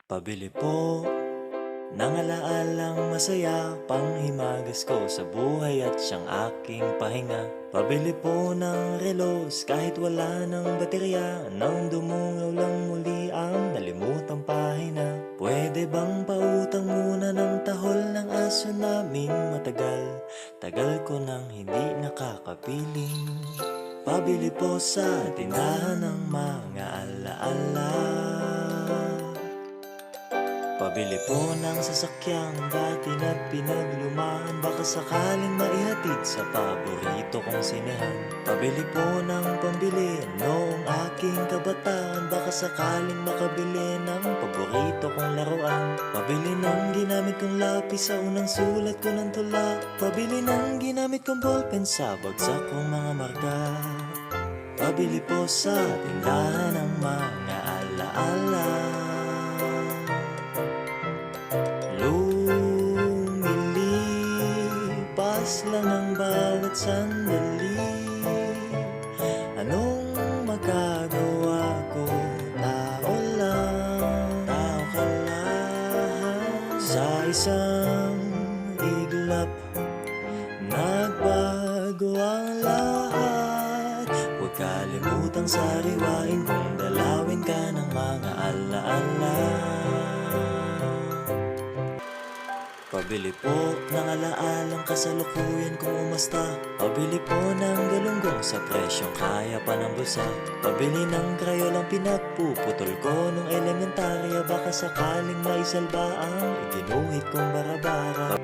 Pabili po ng alaalang masaya, panghimagas ko sa buhay at siyang aking pahinga. Pabili po ng relos kahit wala ng baterya, nang dumungaw lang muli ang nalimutang pahina. Pwede bang pautang muna ng tahol ng aso naming matagal? Tagal ko nang hindi nakakapiling. Pabili po sa tindahan ng mga alaala. Pabili po ng sasakyang dati na pinaglumaan, baka sakaling maihatid sa paborito kong sinehan. Pabili po ng pambili noong aking kabataan, baka sakaling makabili ng paborito kong laruan. Pabili ng ginamit kong lapis sa unang sulat ko ng tula. Pabili ng ginamit kong ballpen sa bagsak kong mga marka. Pabili po sa tindahan ng mga alaala. Lumilipas lang ang bawat sandali. Anong magagawa ko? Tao lang, tao ka lang. Sa isang iglap, nagbago ang lahat. Huwag kalimutang sariwain kung dalawin ka ng mga alaala. Pabili po ng alaalang kasalukuyan kung umasta. Pabili po ng galunggong sa presyong kaya pa ng bulsa. Pabili ng krayolang pinagpuputol ko nung elementarya, baka sakaling maisalba ang iginuhit kong barabara.